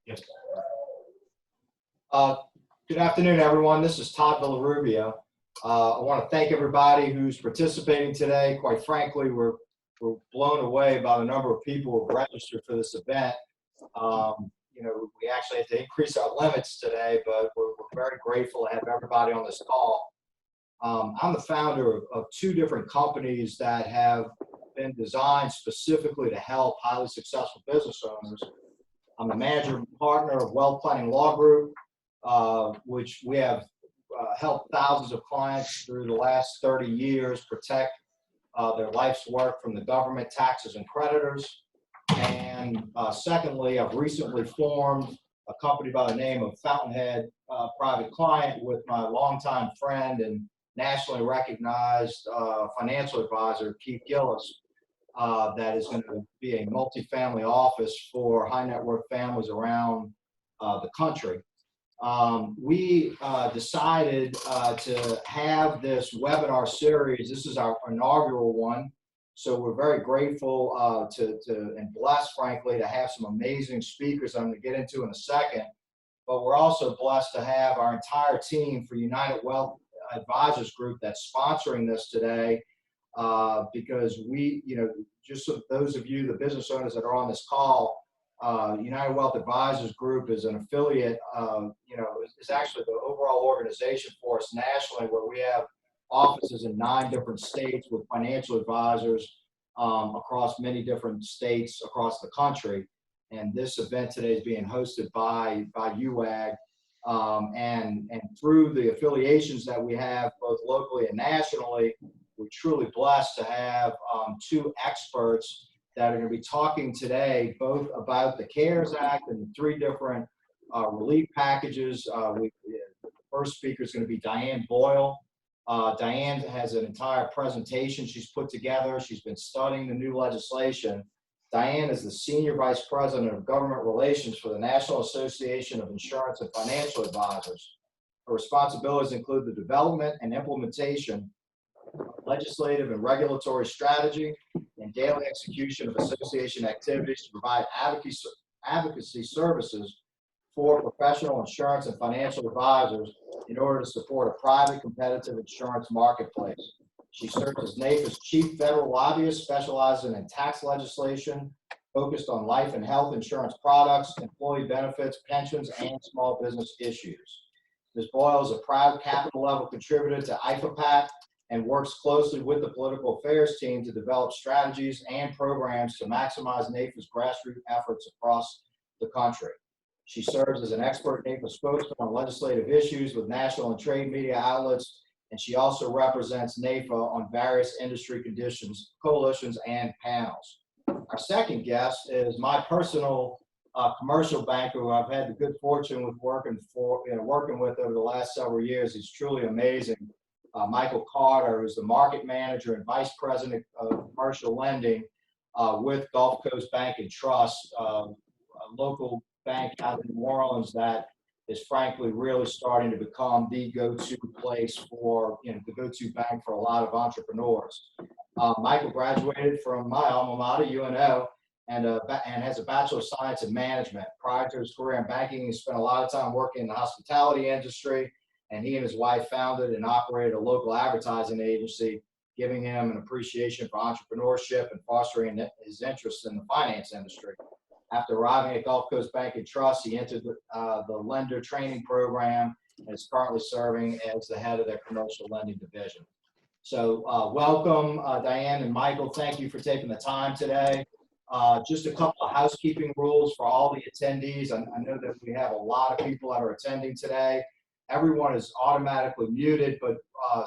Yes. Good afternoon, everyone. This is Todd Villarubia. I want to thank everybody who's participating today. Quite frankly, we're blown away by the number of people who have registered for this event. We actually had to increase our limits today, but we're very grateful to have everybody on this call. I'm the founder of two different companies that have been designed specifically to help highly successful business owners. I'm the manager and partner of Wealth Planning Law Group, which we have helped thousands of clients through the last 30 years protect their life's work from the government, taxes, and creditors. And secondly, I've recently formed a company by the name of Fountainhead Private Client with my longtime friend and nationally recognized financial advisor, Keith Gillis, that is going to be a multifamily office for high net worth families around the country. We decided to have this webinar series. This is our inaugural one. So we're very grateful and blessed, frankly, to have some amazing speakers I'm going to get into in a second. But we're also blessed to have our entire team for United Wealth Advisors Group that's sponsoring this today, because we, just so those of you, the business owners that are on this call, United Wealth Advisors Group is an affiliate, is actually the overall organization for us nationally, where we have offices in 9 different states with financial advisors across many different states across the country. And this event today is being hosted by UWAG. And through the affiliations that we have both locally and nationally, we're truly blessed to have 2 experts that are going to be talking today both about the CARES Act and the 3 different relief packages. The first speaker is going to be Diane Boyle. Diane has an entire presentation she's put together. She's been studying the new legislation. Diane is the Senior Vice President of Government Relations for the National Association of Insurance and Financial Advisors. Her responsibilities include the development and implementation of legislative and regulatory strategy and daily execution of association activities to provide advocacy services for professional insurance and financial advisors in order to support a private competitive insurance marketplace. She serves as NAIFA's chief federal lobbyist, specializing in tax legislation, focused on life and health insurance products, employee benefits, pensions, and small business issues. Ms. Boyle is a proud capital level contributor to NAIFA and works closely with the political affairs team to develop strategies and programs to maximize NAIFA's grassroots efforts across the country. She serves as an expert NAIFA spokesman on legislative issues with national and trade media outlets, and she also represents NAIFA on various industry coalitions, and panels. Our second guest is my personal commercial banker who I've had the good fortune with working with over the last several years. He's truly amazing. Michael Carter, who's the market manager and vice president of commercial lending with Gulf Coast Bank and Trust, a local bank out in New Orleans that is frankly really starting to become the go-to place for, the go-to bank for a lot of entrepreneurs. Michael graduated from my alma mater, UNO, and has a Bachelor of Science in Management. Prior to his career in banking, he spent a lot of time working in the hospitality industry, and he and his wife founded and operated a local advertising agency, giving him an appreciation for entrepreneurship and fostering his interest in the finance industry. After arriving at Gulf Coast Bank and Trust, he entered the lender training program and is currently serving as the head of their commercial lending division. So welcome, Diane and Michael. Thank you for taking the time today. Just a couple of housekeeping rules for all the attendees. I know that we have a lot of people that are attending today. Everyone is automatically muted, but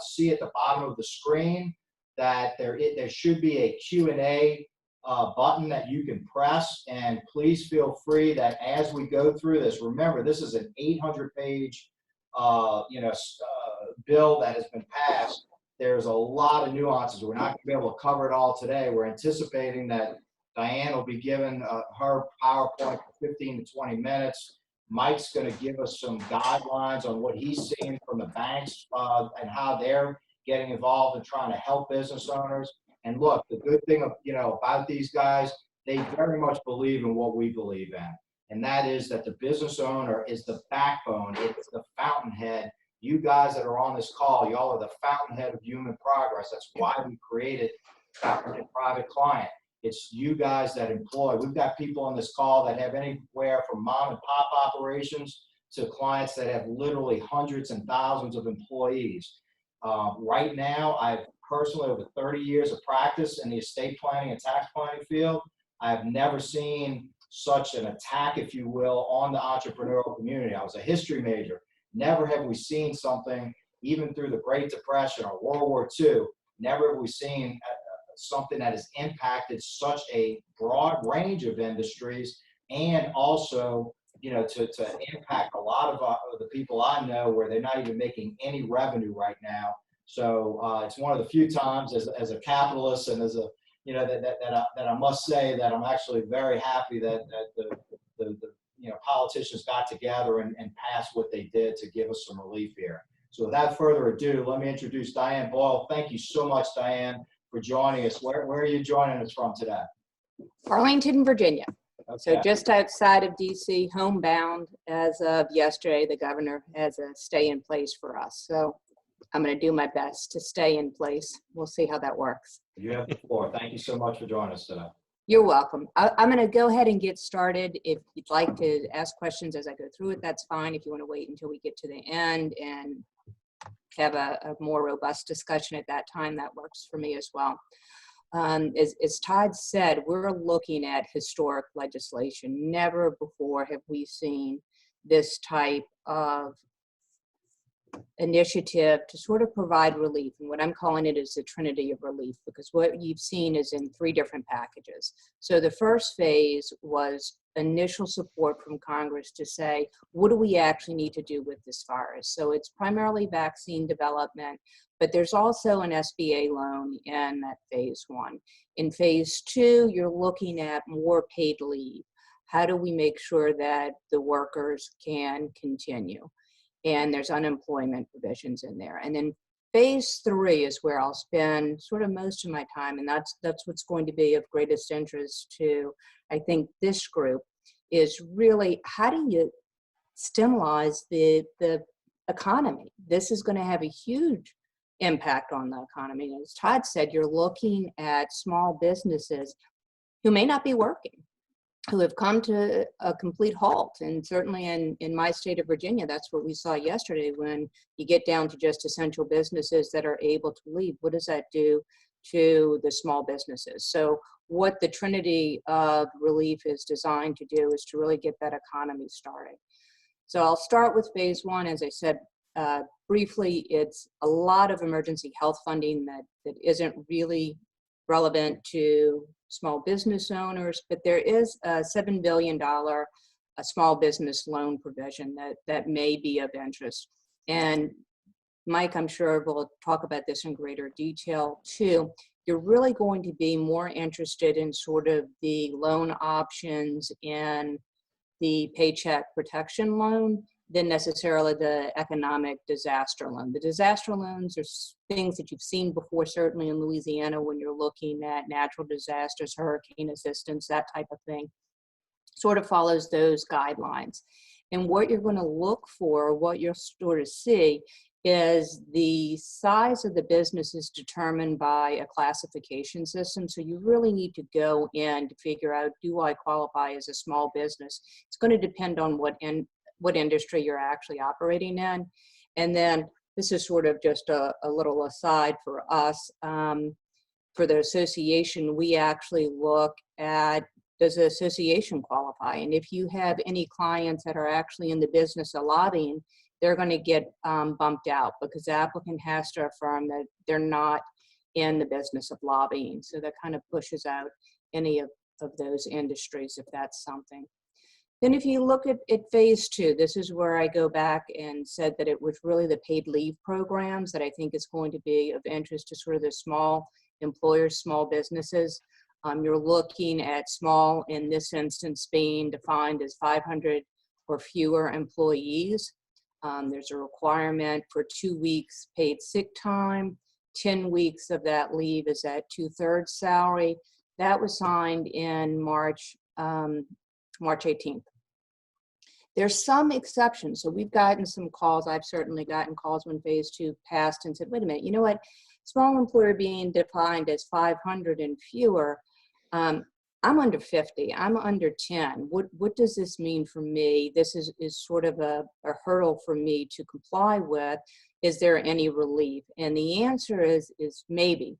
see at the bottom of the screen that there should be a Q&A button that you can press, and please feel free that as we go through this, remember this is an 800-page bill that has been passed. There's a lot of nuances. We're not going to be able to cover it all today. We're anticipating that Diane will be given her PowerPoint for 15 to 20 minutes. Mike's going to give us some guidelines on what he's seeing from the banks and how they're getting involved in trying to help business owners. And look, the good thing about these guys, they very much believe in what we believe in. And that is that the business owner is the backbone. It's the fountainhead. You guys that are on this call, y'all are the fountainhead of human progress. That's why we created Private Client. It's you guys that employ. We've got people on this call that have anywhere from mom and pop operations to clients that have literally hundreds and thousands of employees. Right now, I've personally, over 30 years of practice in the estate planning and tax planning field, I've never seen such an attack, if you will, on the entrepreneurial community. I was a history major. Never have we seen something, even through the Great Depression or World War II, never have we seen something that has impacted such a broad range of industries, and also, you know, to impact a lot of the people I know where they're not even making any revenue right now. So it's one of the few times as a capitalist and as a, you know, that I must say that I'm actually very happy that the you know, politicians got together and passed what they did to give us some relief here. So without further ado, let me introduce Diane Boyle. Thank you so much, Diane, for joining us. Where are you joining us from today? Arlington, Virginia. Okay. So just outside of DC, homebound. As of yesterday, the governor has a stay in place for us. So I'm going to do my best to stay in place. We'll see how that works. You have the floor. Thank you so much for joining us today. You're welcome. I'm going to go ahead and get started. If you'd like to ask questions as I go through it, that's fine. If you want to wait until we get to the end and have a more robust discussion at that time, that works for me as well. As Todd said, we're looking at historic legislation. Never before have we seen this type of initiative to sort of provide relief. And what I'm calling it is the trinity of relief, because what you've seen is in 3 different packages. So the first phase was initial support from Congress to say, what do we actually need to do with this virus? So it's primarily vaccine development, but there's also an SBA loan in that phase 1. In phase 2, you're looking at more paid leave. How do we make sure that the workers can continue? And there's unemployment provisions in there. And then phase 3 is where I'll spend sort of most of my time, and that's what's going to be of greatest interest to, I think, this group, is really how do you stimulate the economy? This is going to have a huge impact on the economy. And as Todd said, you're looking at small businesses who may not be working, who have come to a complete halt. And certainly in my state of Virginia, that's what we saw yesterday. When you get down to just essential businesses that are able to leave, what does that do to the small businesses? So what the trinity of relief is designed to do is to really get that economy started. So I'll start with phase 1. As I said briefly, it's a lot of emergency health funding that isn't really relevant to small business owners, but there is a $7 billion a small business loan provision that may be of interest. And Mike, I'm sure will talk about this in greater detail too. You're really going to be more interested in sort of the loan options in the Paycheck Protection Loan than necessarily the economic disaster loan. The disaster loans are things that you've seen before, certainly in Louisiana, when you're looking at natural disasters, hurricane assistance, that type of thing. Sort of follows those guidelines. And what you're going to look for, what you'll sort of see, is the size of the business is determined by a classification system. So you really need to go in to figure out, do I qualify as a small business? It's going to depend on what industry you're actually operating in. And then this is sort of just a little aside for us. For the association, we actually look at, does the association qualify? And if you have any clients that are actually in the business of lobbying, they're going to get bumped out because the applicant has to affirm that they're not in the business of lobbying. So that kind of pushes out any of those industries if that's something. Then if you look at phase 2, this is where I go back and said that it was really the paid leave programs that I think is going to be of interest to sort of the small employers, small businesses. You're looking at small, in this instance, being defined as 500 or fewer employees. There's a requirement for 2 weeks paid sick time. 10 weeks of that leave is at 2/3 salary. That was signed in March 18th. There's some exceptions. So we've gotten some calls. I've certainly gotten calls when phase 2 passed and said, wait a minute, you know what? Small employer being defined as 500 and fewer. I'm under 50. I'm under 10. What does this mean for me? This is sort of a hurdle for me to comply with. Is there any relief? And the answer is maybe.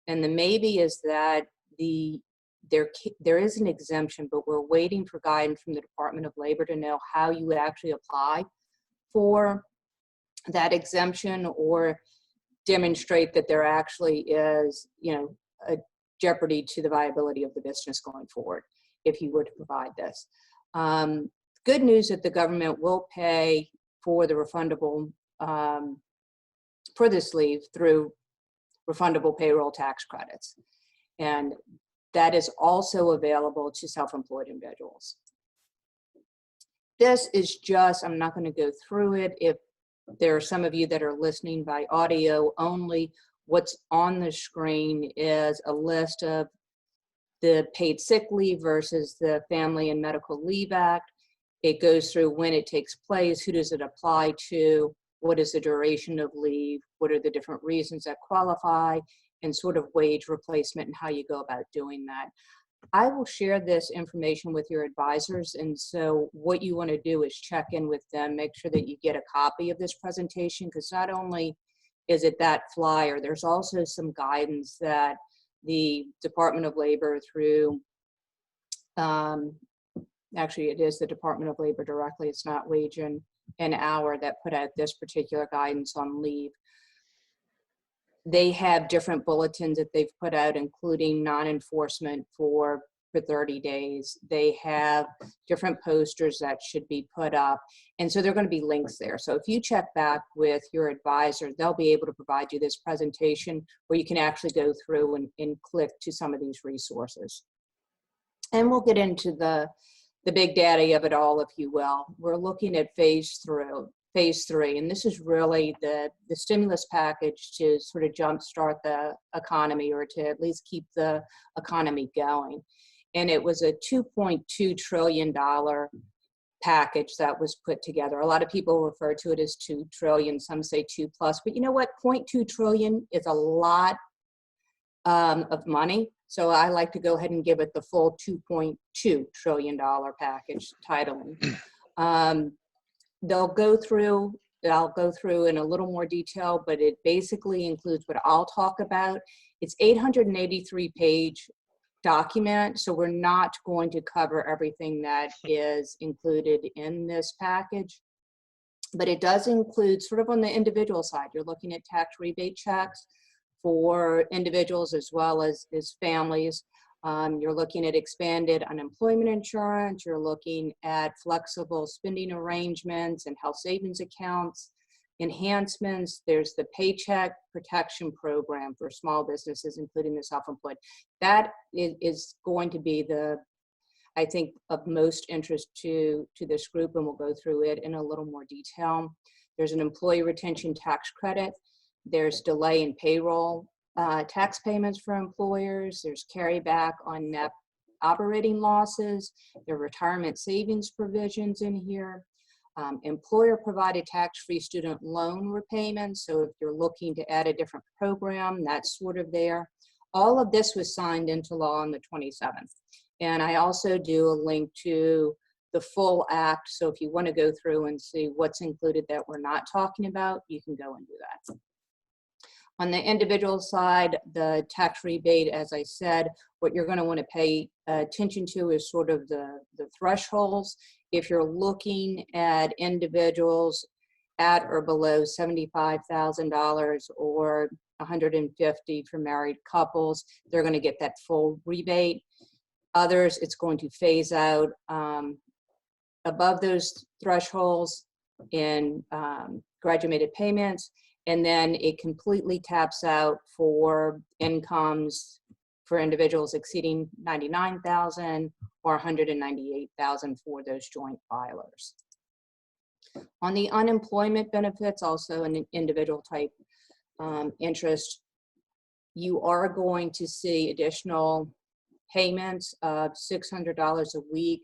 And the maybe is that there is an exemption, but we're waiting for guidance from the Department of Labor to know how you would actually apply for that exemption or demonstrate that there actually is, a jeopardy to the viability of the business going forward if you were to provide this. Good news that the government will pay for the refundable, for this leave through refundable payroll tax credits. And that is also available to self-employed individuals. This is just, I'm not going to go through it. If there are some of you that are listening by audio only, what's on the screen is a list of the paid sick leave versus the Family and Medical Leave Act. It goes through when it takes place, who does it apply to, what is the duration of leave, what are the different reasons that qualify, and sort of wage replacement and how you go about doing that. I will share this information with your advisors, and so what you want to do is check in with them, make sure that you get a copy of this presentation, because not only is it that flyer, there's also some guidance that the Department of Labor through, actually it is the Department of Labor directly, it's not Wage and Hour that put out this particular guidance on leave. They have different bulletins that they've put out, including non-enforcement for 30 days. They have different posters that should be put up. And so there are going to be links there. So if you check back with your advisor, they'll be able to provide you this presentation where you can actually go through and click to some of these resources. And we'll get into the big daddy of it all, if you will. We're looking at phase 3, and this is really the stimulus package to sort of jumpstart the economy, or to at least keep the economy going. And it was a $2.2 trillion package that was put together. A lot of people refer to it as 2 trillion, some say 2 plus, but you know what, 0.2 trillion is a lot of money. So I like to go ahead and give it the full $2.2 trillion package titling. I'll go through in a little more detail, but it basically includes what I'll talk about. It's 883-page document, so we're not going to cover everything that is included in this package, but it does include sort of on the individual side. You're looking at tax rebate checks for individuals as well as families. You're looking at expanded unemployment insurance. You're looking at flexible spending arrangements and health savings accounts, enhancements. There's the Paycheck Protection Program for small businesses, including the self-employed. That is going to be I think, of most interest to this group, and we'll go through it in a little more detail. There's an employee retention tax credit. There's delay in payroll tax payments for employers. There's carryback on net operating losses. There are retirement savings provisions in here. Employer provided tax-free student loan repayments. So if you're looking to add a different program, that's sort of there. All of this was signed into law on the 27th. And I also do a link to the full act. So if you want to go through and see what's included that we're not talking about, you can go and do that. On the individual side, the tax rebate, as I said, what you're going to want to pay attention to is sort of the thresholds. If you're looking at individuals at or below $75,000 or $150,000 for married couples, they're going to get that full rebate. Others, it's going to phase out above those thresholds in graduated payments. And then it completely taps out for incomes for individuals exceeding $99,000 or $198,000 for those joint filers. On the unemployment benefits, also an individual type interest, you are going to see additional payments of $600 a week.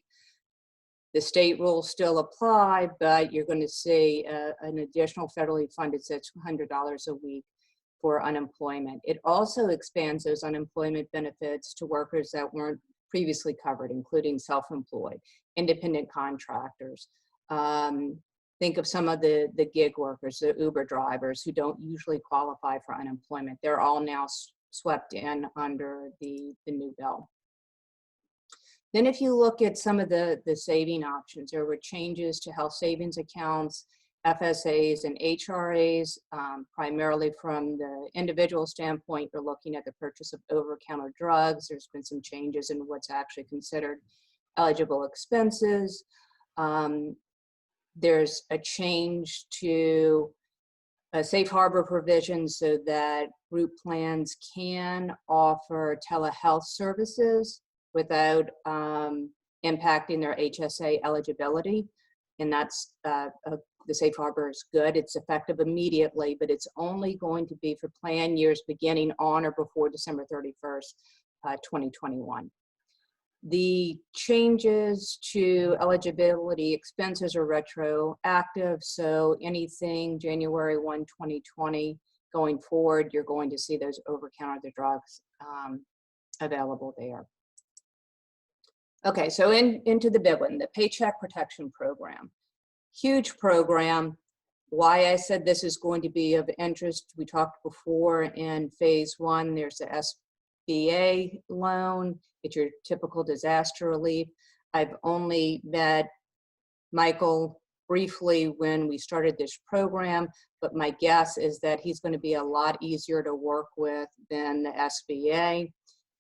The state rules still apply, but you're going to see an additional federally funded $600 a week for unemployment. It also expands those unemployment benefits to workers that weren't previously covered, including self-employed, independent contractors. Think of some of the gig workers, the Uber drivers who don't usually qualify for unemployment. They're all now swept in under the new bill. Then if you look at some of the saving options, there were changes to health savings accounts, FSAs and HRAs, primarily from the individual standpoint. You're looking at the purchase of over-the-counter drugs. There's been some changes in what's actually considered eligible expenses. There's a change to a safe harbor provision so that group plans can offer telehealth services without impacting their HSA eligibility. And that's, the safe harbor is good. It's effective immediately, but it's only going to be for plan years beginning on or before December 31st, 2021. The changes to eligibility expenses are retroactive, so anything January 1, 2020 going forward, you're going to see those over-counter drugs available there. Okay, so into the big one, the Paycheck Protection Program. Huge program. Why I said this is going to be of interest, we talked before in phase one, there's the SBA loan. It's your typical disaster relief. I've only met Michael briefly when we started this program, but my guess is that he's going to be a lot easier to work with than the SBA.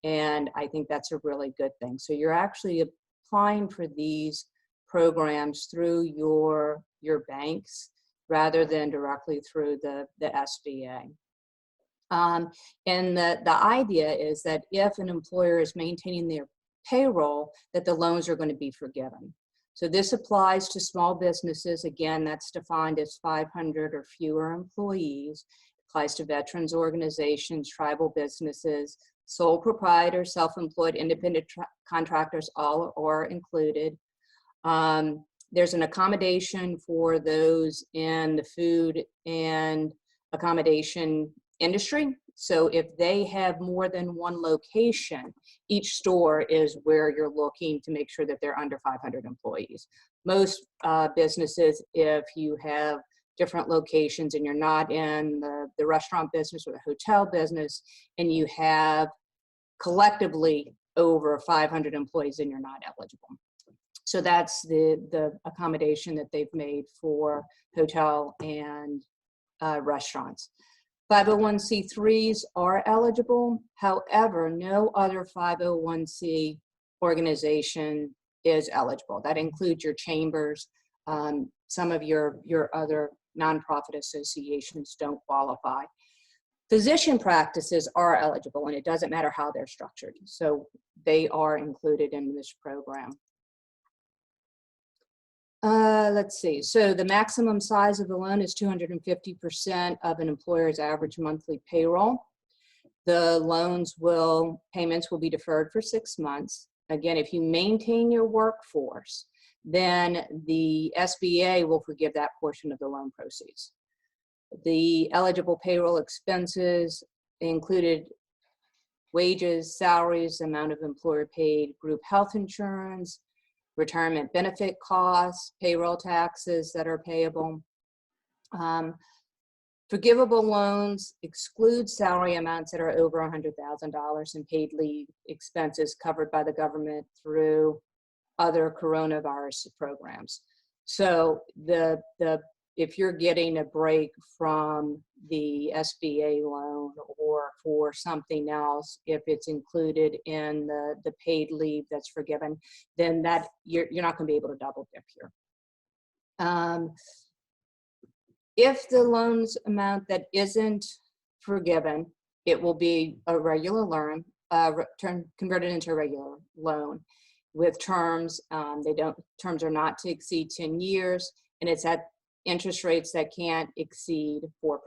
And I think that's a really good thing. So you're actually applying for these programs through your banks rather than directly through the SBA. And the idea is that if an employer is maintaining their payroll, that the loans are going to be forgiven. So this applies to small businesses. Again, that's defined as 500 or fewer employees. It applies to veterans organizations, tribal businesses, sole proprietors, self-employed, independent contractors, all are included. There's an accommodation for those in the food and accommodation industry. So if they have more than one location, each store is where you're looking to make sure that they're under 500 employees. Most businesses, if you have different locations and you're not in the restaurant business or the hotel business, and you have collectively over 500 employees, then you're not eligible. So that's the accommodation that they've made for hotel and restaurants. 501c3s are eligible. However, no other 501c organization is eligible. That includes your chambers. Some of your other nonprofit associations don't qualify. Physician practices are eligible, and it doesn't matter how they're structured. So they are included in this program. Let's see. So the maximum size of the loan is 250% of an employer's average monthly payroll. The payments will be deferred for 6 months. Again, if you maintain your workforce, then the SBA will forgive that portion of the loan proceeds. The eligible payroll expenses included wages, salaries, amount of employer paid group health insurance, retirement benefit costs, payroll taxes that are payable. Forgivable loans exclude salary amounts that are over $100,000 and paid leave expenses covered by the government through other coronavirus programs. So if you're getting a break from the SBA loan or for something else, if it's included in the paid leave that's forgiven, then that you're not going to be able to double dip here. If the loans amount that isn't forgiven, it will be a regular loan, converted into a regular loan with terms. Terms are not to exceed 10 years, and it's at interest rates that can't exceed 4%.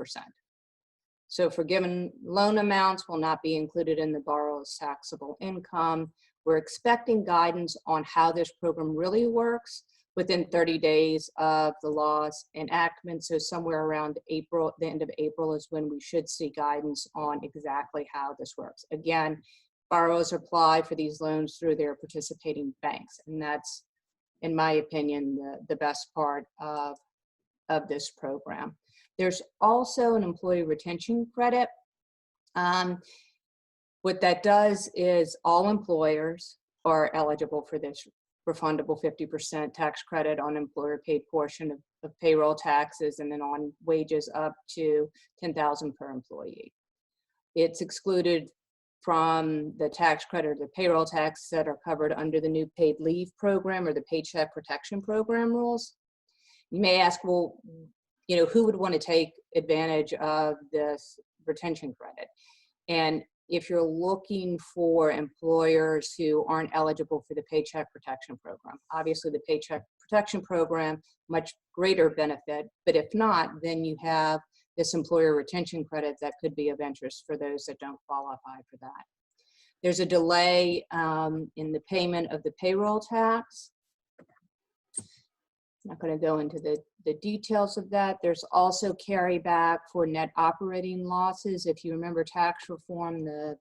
So forgiven loan amounts will not be included in the borrower's taxable income. We're expecting guidance on how this program really works within 30 days of the law's enactment. So somewhere around April, the end of April is when we should see guidance on exactly how this works. Again, borrowers apply for these loans through their participating banks. And that's, in my opinion, the best part of this program. There's also an employee retention credit. What that does is all employers are eligible for this refundable 50% tax credit on employer paid portion of payroll taxes, and then on wages up to $10,000 per employee. It's excluded from the tax credit or the payroll tax that are covered under the new paid leave program or the Paycheck Protection Program rules. You may ask, well, you know, who would want to take advantage of this retention credit? And if you're looking for employers who aren't eligible for the Paycheck Protection Program, obviously the Paycheck Protection Program, much greater benefit, but if not, then you have this employer retention credit that could be of interest for those that don't qualify for that. There's a delay in the payment of the payroll tax. I'm not going to go into the details of that. There's also carryback for net operating losses. If you remember tax reform, the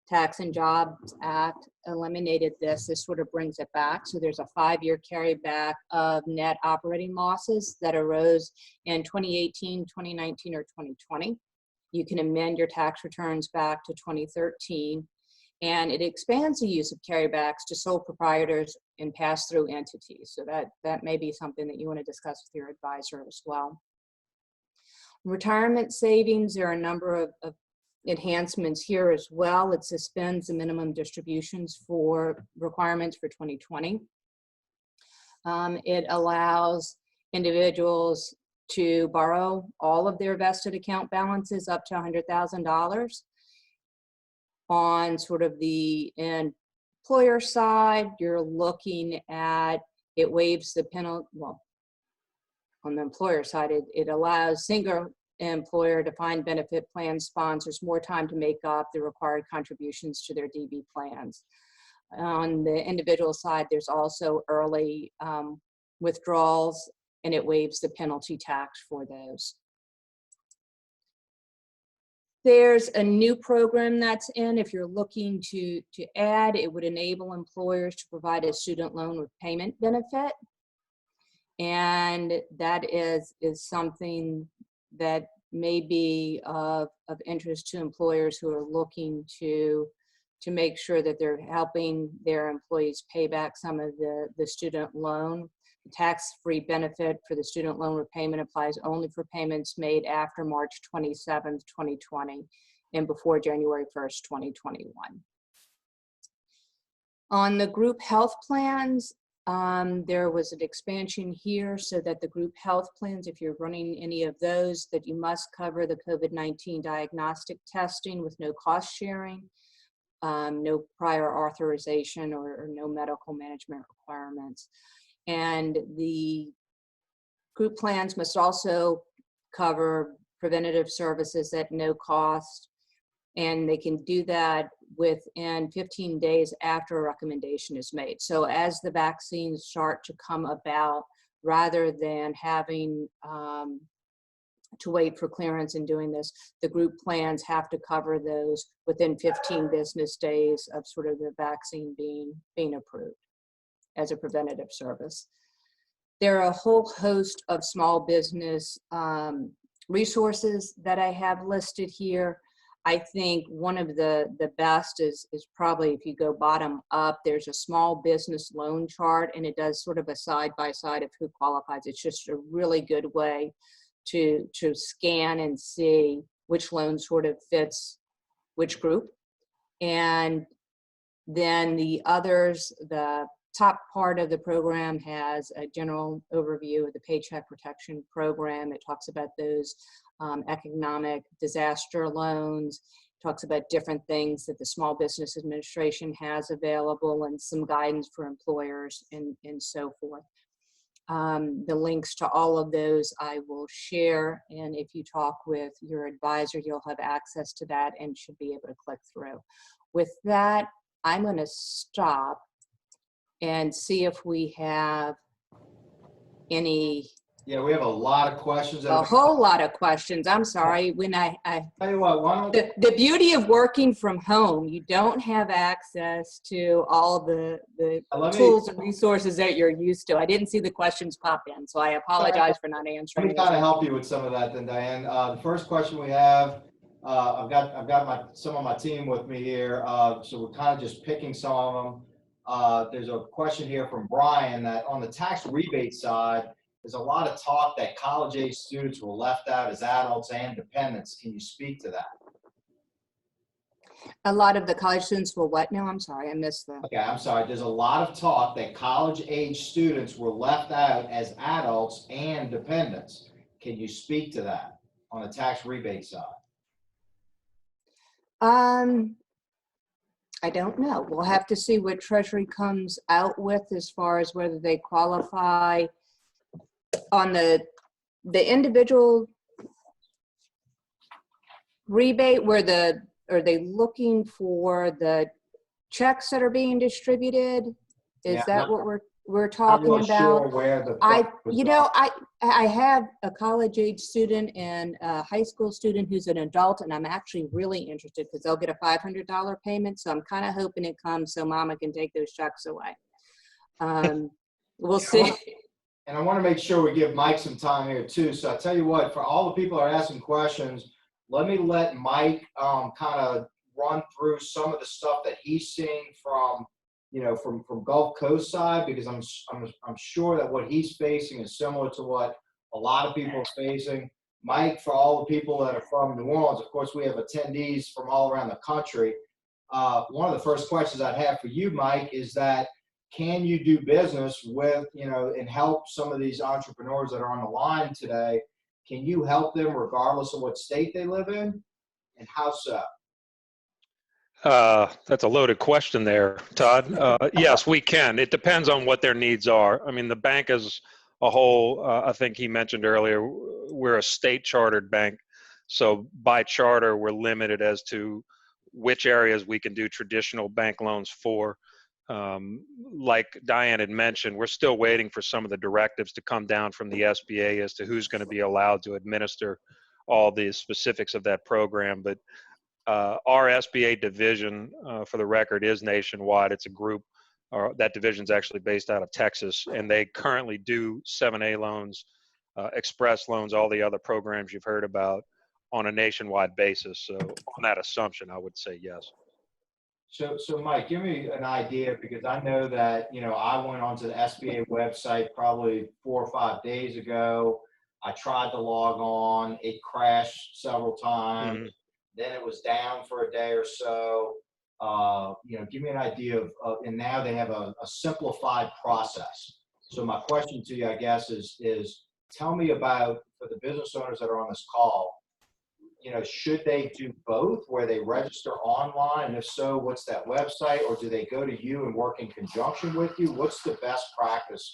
Tax and Jobs Act eliminated this. This sort of brings it back. So there's a 5-year carryback of net operating losses that arose in 2018, 2019, or 2020. You can amend your tax returns back to 2013. And it expands the use of carrybacks to sole proprietors and pass-through entities. So that may be something that you want to discuss with your advisor as well. Retirement savings, there are a number of enhancements here as well. It suspends the minimum distributions for requirements for 2020. It allows individuals to borrow all of their vested account balances up to $100,000. On sort of the employer side, you're looking at, it waives the penalty, well, on the employer side, it allows single employer defined benefit plan sponsors more time to make up the required contributions to their DB plans. On the individual side, there's also early withdrawals, and it waives the penalty tax for those. There's a new program that's in. If you're looking to add, it would enable employers to provide a student loan repayment benefit. And that is something that may be of interest to employers who are looking to make sure that they're helping their employees pay back some of the student loan. The tax-free benefit for the student loan repayment applies only for payments made after March 27th, 2020 and before January 1st, 2021. On the group health plans, there was an expansion here so that the group health plans, if you're running any of those, that you must cover the COVID-19 diagnostic testing with no cost sharing, no prior authorization or no medical management requirements. And the group plans must also cover preventative services at no cost, and they can do that within 15 days after a recommendation is made. So as the vaccines start to come about, rather than having to wait for clearance and doing this, the group plans have to cover those within 15 business days of sort of the vaccine being approved as a preventative service. There are a whole host of small business resources that I have listed here. I think one of the best is probably, if you go bottom up, there's a small business loan chart, and it does sort of a side-by-side of who qualifies. It's just a really good way to scan and see which loan sort of fits which group. And then the others, the top part of the program has a general overview of the Paycheck Protection Program. It talks about those economic disaster loans, talks about different things that the Small Business Administration has available and some guidance for employers and so forth. The links to all of those I will share, and if you talk with your advisor, you'll have access to that and should be able to click through. With that, I'm going to stop and see if we have any. Yeah, we have a lot of questions. A whole lot of questions. I'm sorry. When I Tell you what, why don't the beauty of working from home, you don't have access to all the tools and resources that you're used to. I didn't see the questions pop in, so I apologize for not let answering. me kind of help you with some of that then, Diane. The first question we have, I've got some of my team with me here, so we're kind of just picking some of them. There's a question here from Brian that on the tax rebate side, there's a lot of talk that college-age students were left out as adults and dependents. Can you speak to that? A lot of the college students will what now? I'm sorry, I missed the. Okay, I'm sorry. There's a lot of talk that college-age students were left out as adults and dependents. Can you speak to that on the tax rebate side? I don't know. We'll have to see what Treasury comes out with as far as whether they qualify on the individual rebate. Are they looking for the checks that are being distributed? Is Yeah, that what we're talking I'm not about? sure where the I have a college age student and a high school student who's an adult, and I'm actually really interested because they'll get a $500 payment. So I'm kind of hoping it comes so mama can take those checks away. We'll see. And I want to make sure we give Mike some time here too. So I tell you what, for all the people that are asking questions, let me let Mike kind of run through some of the stuff that he's seeing from, from Gulf Coast side, because I'm sure that what he's facing is similar to what a lot of people are facing. Mike, for all the people that are from New Orleans, of course, we have attendees from all around the country. One of the first questions I'd have for you, Mike, is that can you do business with, and help some of these entrepreneurs that are on the line today? Can you help them regardless of what state they live in? And how so? That's a loaded question there, Todd. Yes, we can. It depends on what their needs are. I mean, the bank as a whole, I think he mentioned earlier, we're a state chartered bank. So by charter, we're limited as to which areas we can do traditional bank loans for. Like Diane had mentioned, we're still waiting for some of the directives to come down from the SBA as to who's going to be allowed to administer all the specifics of that program. But our SBA division, for the record, is nationwide. It's a group. That division is actually based out of Texas, and they currently do 7A loans, express loans, all the other programs you've heard about on a nationwide basis. So on that assumption, I would say yes. So Mike, give me an idea, because I know that, I went onto the SBA website probably 4 or 5 days ago. I tried to log on. It crashed several times. Mm-hmm. Then it was down for a day or so. Give me an idea of and now they have a simplified process. So my question to you, I guess, is tell me about, for the business owners that are on this call, should they do both, where they register online? And if so, what's that website? Or do they go to you and work in conjunction with you? What's the best practice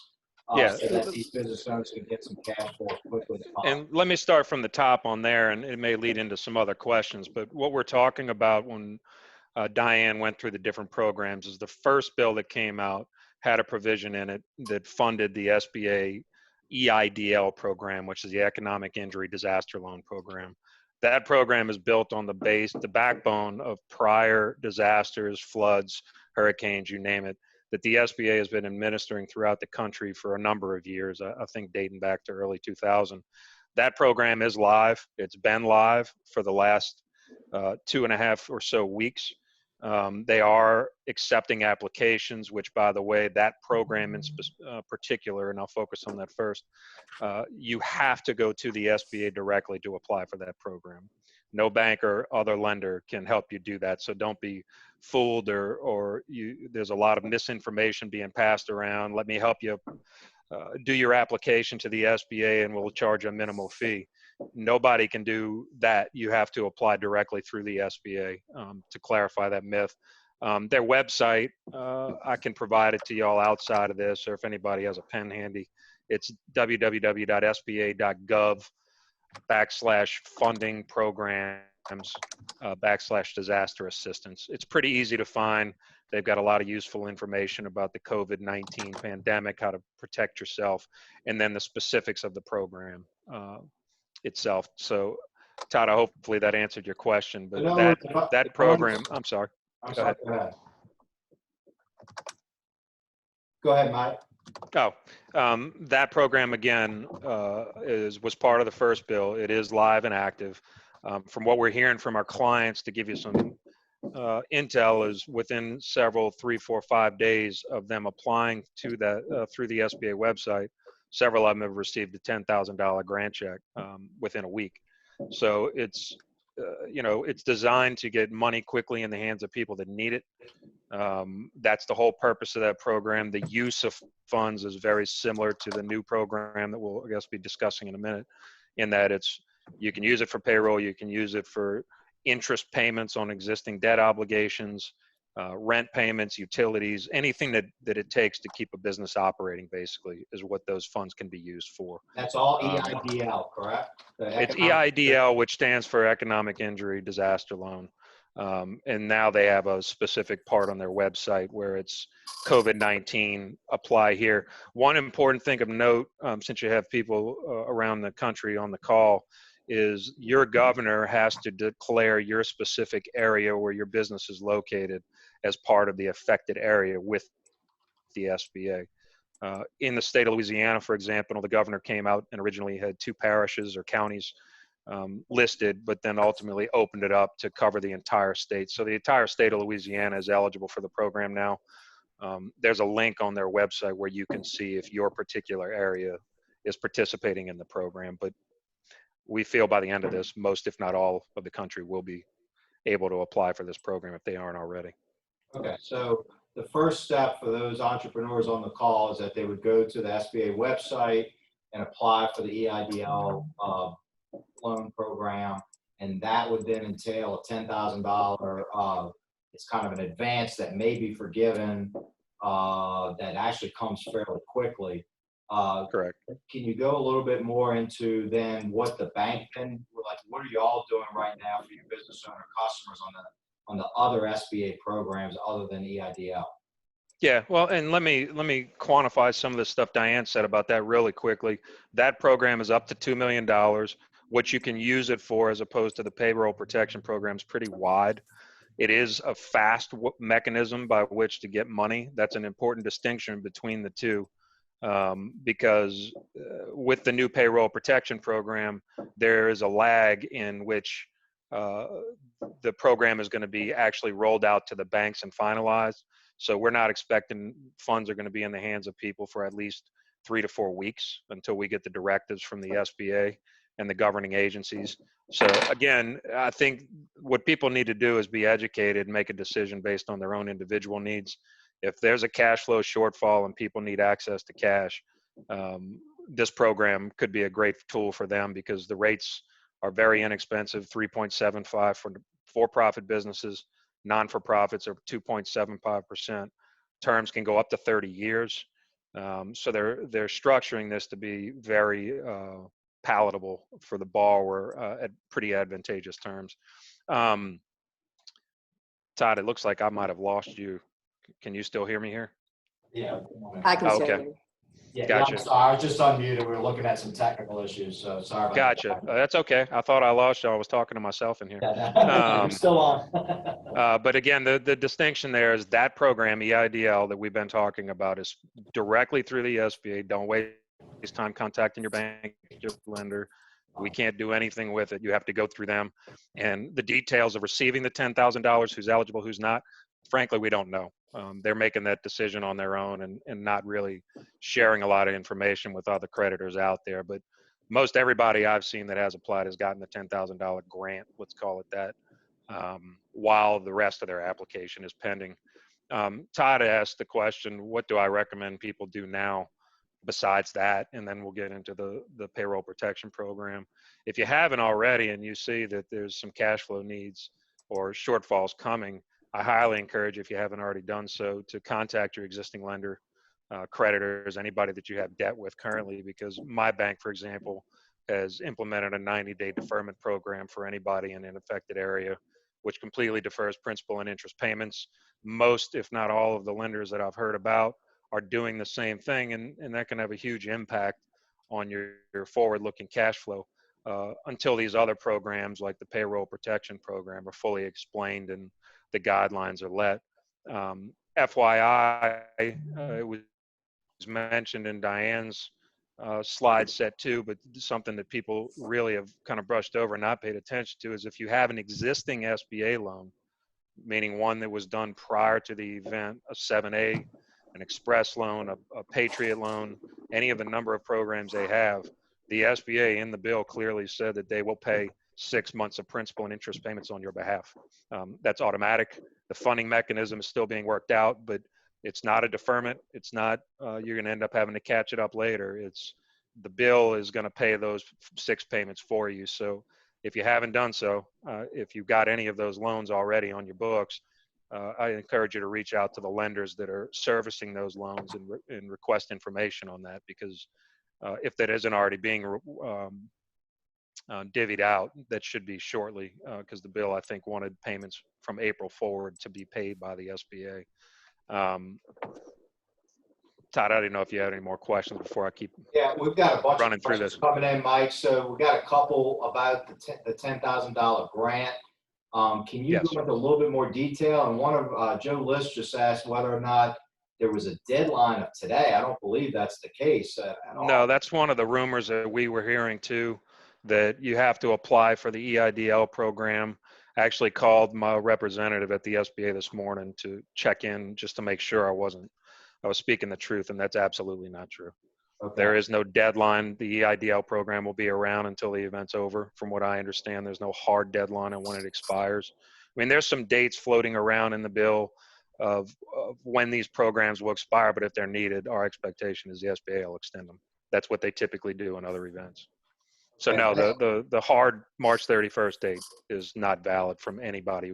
so that these business owners can get some cash flow quickly? And let me start from the top on there, and it may lead into some other questions. But what we're talking about when Diane went through the different programs is the first bill that came out had a provision in it that funded the SBA EIDL program, which is the Economic Injury Disaster Loan Program. That program is built on the backbone of prior disasters, floods, hurricanes, you name it, that the SBA has been administering throughout the country for a number of years, I think dating back to early 2000. That program is live. It's been live for the last 2.5 or so weeks. They are accepting applications, which, by the way, that program in particular, and I'll focus on that first, you have to go to the SBA directly to apply for that program. No bank or other lender can help you do that. So don't be fooled there's a lot of misinformation being passed around. Let me help you do your application to the SBA and we'll charge a minimal fee. Nobody can do that. You have to apply directly through the SBA to clarify that myth. Their website, I can provide it to y'all outside of this, or if anybody has a pen handy, It's www.sba.gov/funding programs /disaster assistance. It's pretty easy to find. They've got a lot of useful information about the COVID-19 pandemic, how to protect yourself, and then the specifics of the program itself. So, Todd, hopefully that answered your question. But In other words, that program, I'm sorry. I'm Go sorry, ahead. go ahead. Go ahead, Mike. Oh, that program again was part of the first bill. It is live and active. From what we're hearing from our clients, to give you some intel, is within several 3, 4, 5 days of them applying to that through the SBA website, several of them have received a $10,000 grant check within a week. So it's it's designed to get money quickly in the hands of people that need it. That's the whole purpose of that program. The use of funds is very similar to the new program that we'll, I guess, be discussing in a minute, in that you can use it for payroll, you can use it for interest payments on existing debt obligations, rent payments, utilities, anything that it takes to keep a business operating, basically, is what those funds can be used for. That's all EIDL, correct? It's EIDL, which stands for Economic Injury Disaster Loan. And now they have a specific part on their website where it's COVID-19 apply here. One important thing of note, since you have people around the country on the call, is your governor has to declare your specific area where your business is located as part of the affected area with the SBA. In the state of Louisiana, for example, the governor came out and originally had 2 parishes or counties listed, but then ultimately opened it up to cover the entire state. So the entire state of Louisiana is eligible for the program now. There's a link on their website where you can see if your particular area is participating in the program. But we feel by the end of this, most, if not all, of the country will be able to apply for this program if they aren't already. Okay, so the first step for those entrepreneurs on the call is that they would go to the SBA website and apply for the EIDL loan program, and that would then entail a $10,000. It's kind of an advance that may be forgiven that actually comes fairly quickly. Correct. Can you go a little bit more into then what the bank then, like, what are you all doing right now for your business owner customers on the other SBA programs other than EIDL? Yeah, well, and let me quantify some of the stuff Diane said about that really quickly. That program is up to $2 million. What you can use it for, as opposed to the payroll protection program, is pretty wide. It is a fast mechanism by which to get money. That's an important distinction between the two, because with the new payroll protection program, there is a lag in which the program is going to be actually rolled out to the banks and finalized. So we're not expecting funds are going to be in the hands of people for at least 3 to 4 weeks until we get the directives from the SBA and the governing agencies. So again, I think what people need to do is be educated and make a decision based on their own individual needs. If there's a cash flow shortfall and people need access to cash, this program could be a great tool for them, because the rates are very inexpensive, 3.75 for for-profit businesses. Non-for-profits are 2.75%. Terms can go up to 30 years. So they're structuring this to be very palatable for the borrower at pretty advantageous terms. Todd, it looks like I might have lost you. Can you still hear me here? Yeah. I can say Okay. it. Yeah, Gotcha. I'm sorry. I was just unmuted. We were looking at some technical issues, so sorry about Gotcha. that. That's okay. I thought I lost you. I was talking to myself in here. Yeah, no, you're still on. But again, the distinction there is that program, EIDL, that we've been talking about, is directly through the SBA. Don't waste time contacting your bank, your lender. We can't do anything with it. You have to go through them. And the details of receiving the $10,000, who's eligible, who's not, frankly, we don't know. They're making that decision on their own and not really sharing a lot of information with other creditors out there. But most everybody I've seen that has applied has gotten the $10,000 grant, let's call it that, while the rest of their application is pending. Todd asked the question, what do I recommend people do now besides that? And then we'll get into the payroll protection program. If you haven't already and you see that there's some cash flow needs or shortfalls coming, I highly encourage, if you haven't already done so, to contact your existing lender. creditors, anybody that you have debt with currently, because my bank, for example, has implemented a 90-day deferment program for anybody in an affected area, which completely defers principal and interest payments. Most, if not all, of the lenders that I've heard about are doing the same thing, and that can have a huge impact on your forward-looking cash flow until these other programs like the payroll protection program are fully explained and the guidelines are let. FYI, it was mentioned in Diane's slide set too, but something that people really have kind of brushed over and not paid attention to is if you have an existing SBA loan, meaning one that was done prior to the event, a 7A, an express loan, a Patriot loan, any of the number of programs they have, the SBA in the bill clearly said that they will pay 6 months of principal and interest payments on your behalf. That's automatic. The funding mechanism is still being worked out, but it's not a deferment. It's not, you're going to end up having to catch it up later. It's the bill is going to pay those 6 payments for you. So if you haven't done so, if you've got any of those loans already on your books, I encourage you to reach out to the lenders that are servicing those loans and request information on that, because if that isn't already being divvied out, that should be shortly, because the bill, I think, wanted payments from April forward to be paid by the SBA. Todd, I didn't know if you had any more questions before I keep Yeah, we've got a bunch running of through questions this. coming in, Mike. So we got a couple about the $10,000 grant. Can you Yes. go into a little bit more detail? And one of Joe List just asked whether or not there was a deadline of today. I don't believe that's the case at all. No, that's one of the rumors that we were hearing too, that you have to apply for the EIDL program. I actually called my representative at the SBA this morning to check in just to make sure I was speaking the truth, and that's absolutely not true. Okay. There is no deadline. The EIDL program will be around until the event's over. From what I understand, there's no hard deadline on when it expires. I mean, there's some dates floating around in the bill of when these programs will expire, but if they're needed, our expectation is the SBA will extend them. That's what they typically do in other events. So no, the hard March 31st date is not valid from anybody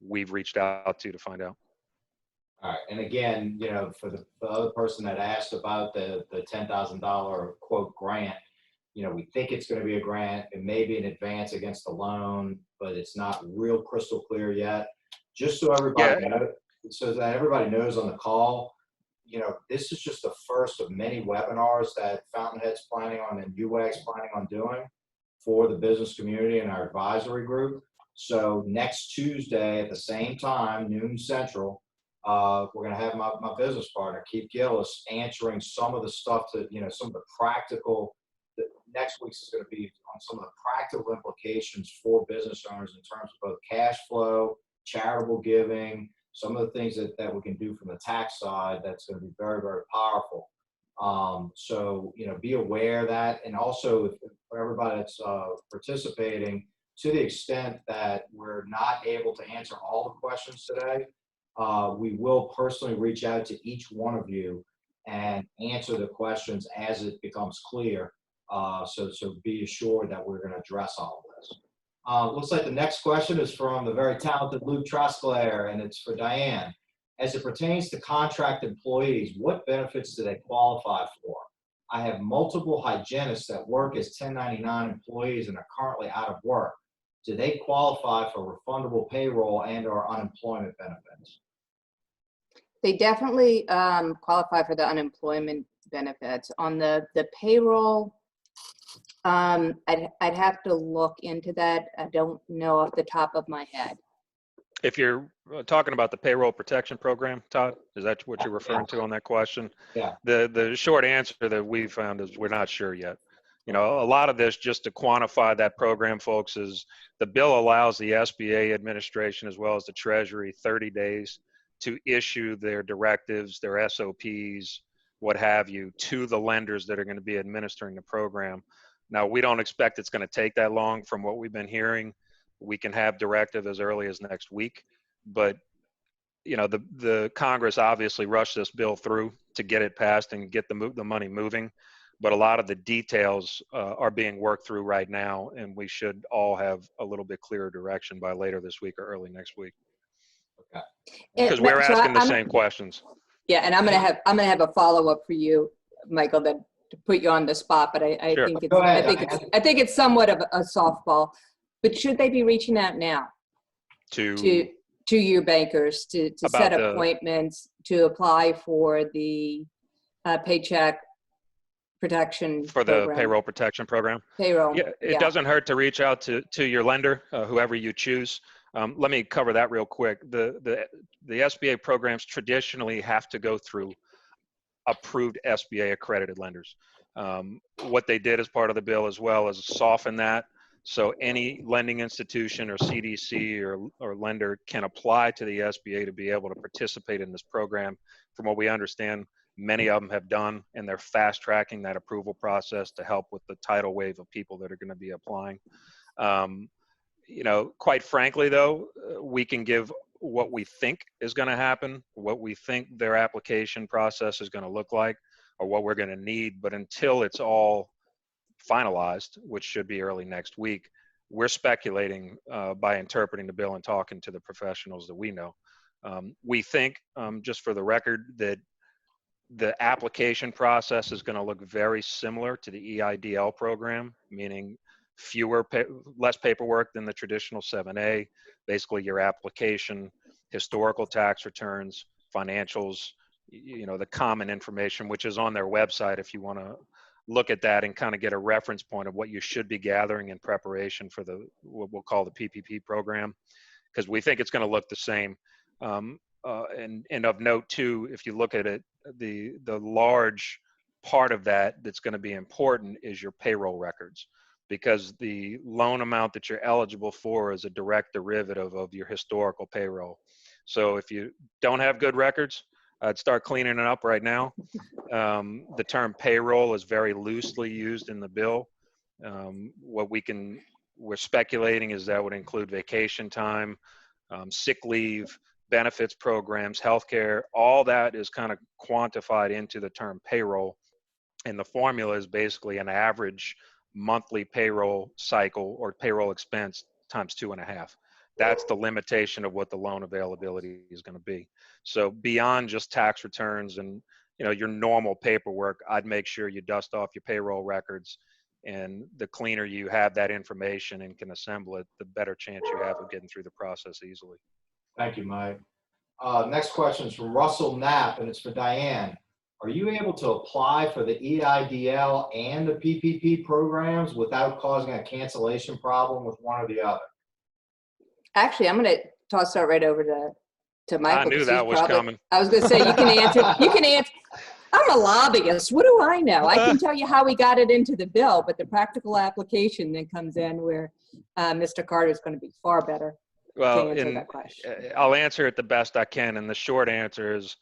we've reached out to find out. All right. And again, you know, for the other person that asked about the $10,000 quote grant, you know, we think it's going to be a grant. It may be an advance against the loan, but it's not real crystal clear yet. Just so everybody knows, so that everybody knows on the call, you know, this is just the first of many webinars that Fountainhead's planning on and UWAG's planning on doing for the business community and our advisory group. So next Tuesday at the same time, noon Central, we're going to have my business partner, Keith Gillis, answering some of the stuff that, you know, some of the practical, next week's is going to be on some of the practical implications for business owners in terms of both cash flow, charitable giving, some of the things that we can do from the tax side that's going to be very, very powerful. So, you know, be aware of that. And also for everybody that's participating, to the extent that we're not able to answer all the questions today, we will personally reach out to each one of you and answer the questions as it becomes clear. So be assured that we're going to address all of this. Looks like the next question is from the very talented Luke Trosclair, and it's for Diane. As it pertains to contract employees, what benefits do they qualify for? I have multiple hygienists that work as 1099 employees and are currently out of work. Do they qualify for refundable payroll and/or unemployment benefits? They definitely qualify for the unemployment benefits. On the payroll, I'd have to look into that. I don't know off the top of my head. If you're talking about the payroll protection program, Todd, is that what you're referring to on that question? Yeah. The short answer that we found is we're not sure yet. You know, a lot of this, just to quantify that program, folks, is the bill allows the SBA administration as well as the Treasury 30 days to issue their directives, their SOPs, what have you, to the lenders that are going to be administering the program. Now, we don't expect it's going to take that long from what we've been hearing. We can have directive as early as next week, but you know, the Congress obviously rushed this bill through to get it passed and get the money moving. But a lot of the details are being worked through right now, and we should all have a little bit clearer direction by later this week or early next week. Okay. Because we're asking the same questions. Yeah, and I'm gonna have a follow-up for you, Michael, that to put you on the spot, but I Sure. think it's Go ahead, I think it's somewhat of a softball. But should they be reaching out now To to your bankers to about set the appointments to apply for the paycheck protection for the program? payroll protection program? Payroll. Yeah, it doesn't hurt to reach out to your lender, whoever you choose. Let me cover that real quick. The SBA programs traditionally have to go through approved SBA accredited lenders. What they did as part of the bill as well is soften that. So any lending institution or CDC or lender can apply to the SBA to be able to participate in this program. From what we understand, many of them have done, and they're fast tracking that approval process to help with the tidal wave of people that are going to be applying. You know, quite frankly, though, we can give what we think is going to happen, what we think their application process is going to look like, or what we're going to need. But until it's all finalized, which should be early next week, we're speculating by interpreting the bill and talking to the professionals that we know. We think, just for the record, that the application process is going to look very similar to the EIDL program, meaning less paperwork than the traditional 7A. Basically, your application, historical tax returns, financials, you know, the common information, which is on their website if you want to look at that and kind of get a reference point of what you should be gathering in preparation for what we'll call the PPP program, because we think it's going to look the same. And of note too, if you look at it, the large part of that that's going to be important is your payroll records, because the loan amount that you're eligible for is a direct derivative of your historical payroll. So if you don't have good records, I'd start cleaning it up right now. The term payroll is very loosely used in the bill. What we're speculating is that would include vacation time, sick leave, benefits programs, healthcare. All that is kind of quantified into the term payroll. And the formula is basically an average monthly payroll cycle or payroll expense times 2.5. That's the limitation of what the loan availability is going to be. So beyond just tax returns and, you know, your normal paperwork, I'd make sure you dust off your payroll records, and the cleaner you have that information and can assemble it, the better chance you have of getting through the process easily. Thank you, Mike. Next question is from Russell Knapp, and it's for Diane. Are you able to apply for the EIDL and the PPP programs without causing a cancellation problem with one or the other? Actually, I'm going to toss that right over to Michael. I knew that was coming. I was going to say, you can answer. You can answer. I'm a lobbyist. What do I know? I can tell you how we got it into the bill, but the practical application then comes in where Mr. Carter is going to be far better to answer that question. I'll answer it the best I can. And the short answer is,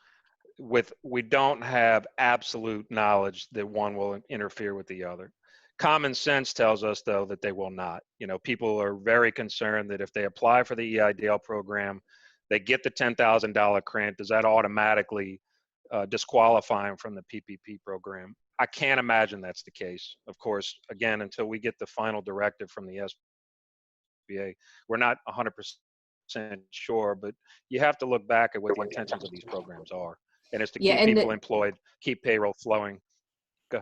we don't have absolute knowledge that one will interfere with the other. Common sense tells us, though, that they will not. You know, people are very concerned that if they apply for the EIDL program, they get the $10,000 grant. Does that automatically disqualify them from the PPP program? I can't imagine that's the case. Of course, again, until we get the final directive from the SBA, we're not 100% sure, but you have to look back at what the intentions of these programs are. And it's to keep people employed, keep payroll flowing.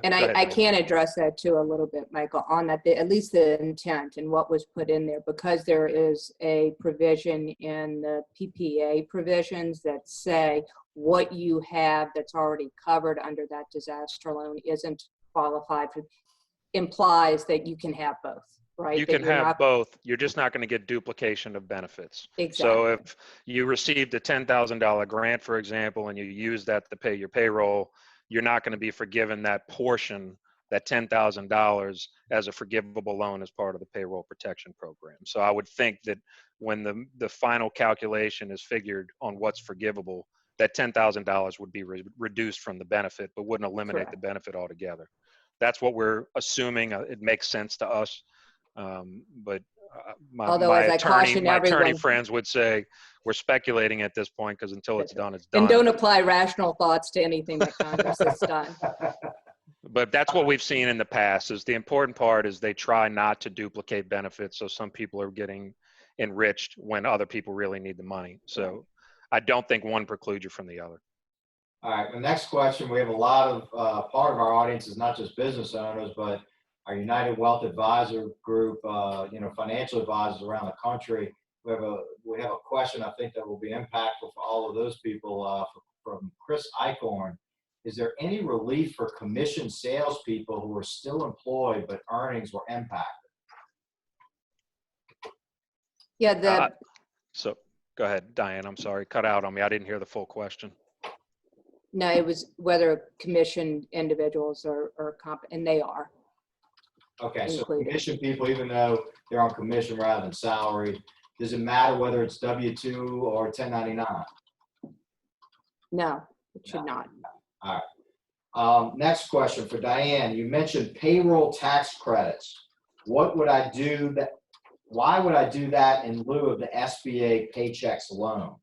I can address that too a little bit, Michael, on that, at least the intent and what was put in there, because there is a provision in the PPA provisions that say what you have that's already covered under that disaster loan isn't qualified for, implies that you can have both, right? You can have both. You're just not going to get duplication of benefits. Exactly. So if you received a $10,000 grant, for example, and you use that to pay your payroll, you're not going to be forgiven that portion, that $10,000 as a forgivable loan as part of the payroll protection program. So I would think that when the final calculation is figured on what's forgivable, that $10,000 would be reduced from the benefit, but wouldn't eliminate the benefit altogether. That's what we're assuming. It makes sense to us. But my attorney friends would say we're speculating at this point, because until it's done, it's done. And don't apply rational thoughts to anything that Congress has done. But that's what we've seen in the past. Is the important part is they try not to duplicate benefits, so some people are getting enriched when other people really need the money. So I don't think one precludes you from the other. All right, the next question, we have a lot of, part of our audience is not just business owners, but our United Wealth Advisor group, financial advisors around the country. We have a question I think that will be impactful for all of those people from Chris Eichhorn. Is there any relief for commission salespeople who are still employed but earnings were impacted? Yeah, So go ahead, Diane. I'm sorry, cut out on me. I didn't hear the full question. no, it was whether commissioned individuals are and they are. Okay, so Included. commission people, even though they're on commission rather than salary, does it matter whether it's W-2 or 1099? No, it should not. All right. Next question for Diane. You mentioned payroll tax credits. What would I do that? Why would I do that in lieu of the SBA Paychecks loan?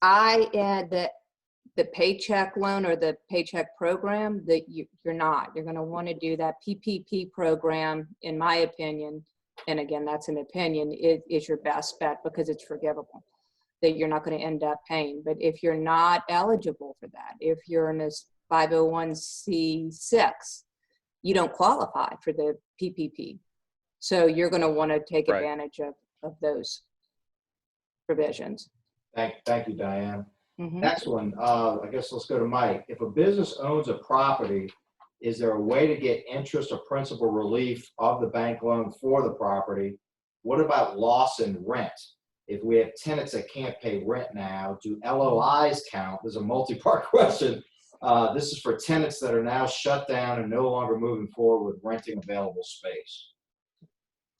I add that the paycheck loan or the paycheck program that you're not. You're going to want to do that PPP program, in my opinion. And again, that's an opinion. It is your best bet because it's forgivable. That you're not going to end up paying. But if you're not eligible for that, if you're in a 501c6, you don't qualify for the PPP. So you're going to want to take Right. advantage of those provisions. Thank you, Diane. Mm-hmm. Next one, I guess let's go to Mike. If a business owns a property, is there a way to get interest or principal relief of the bank loan for the property? What about loss in rent? If we have tenants that can't pay rent now, do LOIs count? There's a multi-part question. This is for tenants that are now shut down and no longer moving forward with renting available space.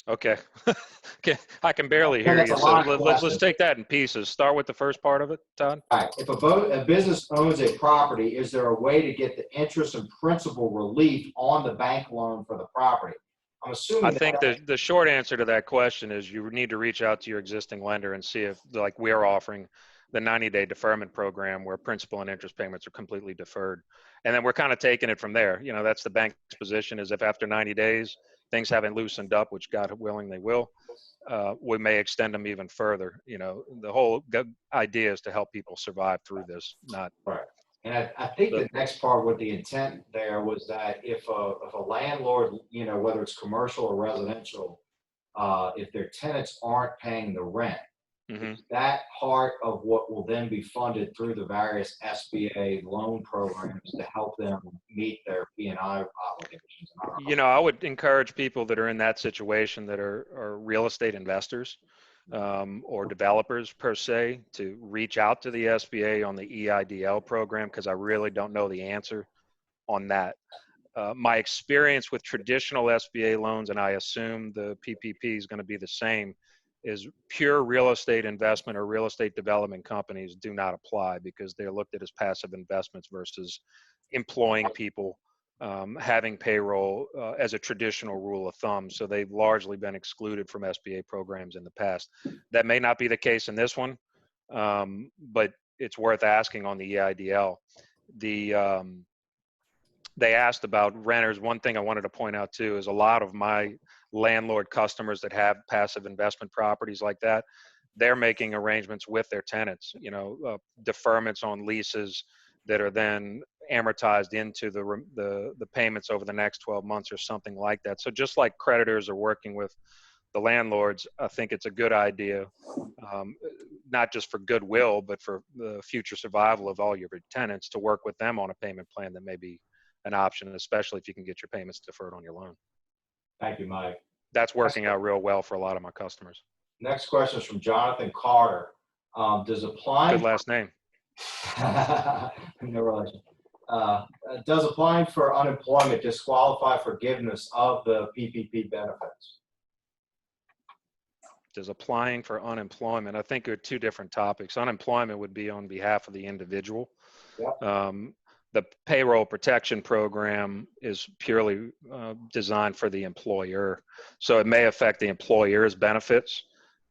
Okay. Okay. I can barely hear That's you. a So lot of let's questions. take that in pieces. Start with the first part of it, Todd. All right. If a business owns a property, is there a way to get the interest and principal relief on the bank loan for the property? I'm assuming I think the short answer to that question is you need to reach out to your existing lender and see if, like we're offering, the 90-day deferment program where principal and interest payments are completely deferred. And then we're kind of taking it from there. You know, that's the bank's position, is if after 90 days, things haven't loosened up, which God willing they will, we may extend them even further. You know, the whole idea is to help people survive through this, not. Right. And I think the next part with the intent there was that if a landlord, whether it's commercial or residential, if their tenants aren't paying the rent, Mm-hmm. that part of what will then be funded through the various SBA loan programs to help them meet their P&I obligations. You know, I would encourage people that are in that situation that are real estate investors or developers per se to reach out to the SBA on the EIDL program, because I really don't know the answer on that. My experience with traditional SBA loans, and I assume the PPP is going to be the same, is pure real estate investment or real estate development companies do not apply because they're looked at as passive investments versus employing people, having payroll as a traditional rule of thumb. So they've largely been excluded from SBA programs in the past. That may not be the case in this one, but it's worth asking on the EIDL. They asked about renters. One thing I wanted to point out too is a lot of my landlord customers that have passive investment properties like that, they're making arrangements with their tenants, deferments on leases that are then amortized into the payments over the next 12 months or something like that. So just like creditors are working with the landlords, I think it's a good idea, not just for goodwill, but for the future survival of all your tenants, to work with them on a payment plan that may be an option, especially if you can get your payments deferred on your loan. Thank you, Mike. That's working out real well for a lot of my customers. Next question is from Jonathan Carter. Does applying Good last name. no relation. Does applying for unemployment disqualify forgiveness of the PPP benefits? Does applying for unemployment? I think are two different topics. Unemployment would be on behalf of the individual. Yep. The payroll protection program is purely designed for the employer. So it may affect the employer's benefits.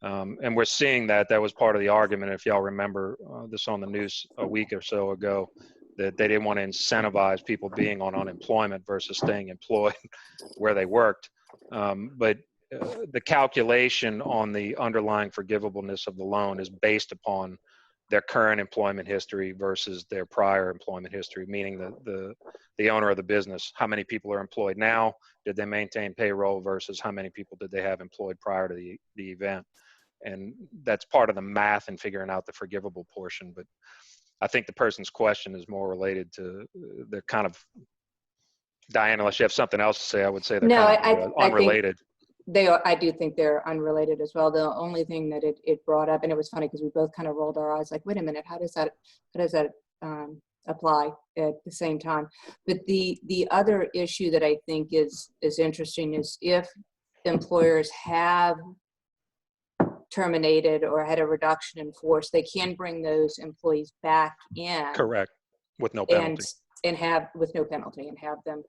And we're seeing that was part of the argument, if y'all remember this on the news a week or so ago, that they didn't want to incentivize people being on unemployment versus staying employed where they worked. But the calculation on the underlying forgivableness of the loan is based upon their current employment history versus their prior employment history, meaning the owner of the business. How many people are employed now? Did they maintain payroll versus how many people did they have employed prior to the event? And that's part of the math in figuring out the forgivable portion. But I think the person's question is more related to the kind of, Diane, unless you have something else to say, I would say they're No, kind of unrelated. I do think they're unrelated as well. The only thing that it brought up, and it was funny because we both kind of rolled our eyes like, wait a minute, how does that apply at the same time? But the other issue that I think is interesting is if employers have terminated or had a reduction in force, they can bring those employees back in. Correct. With no penalty. And have, with no penalty, and have them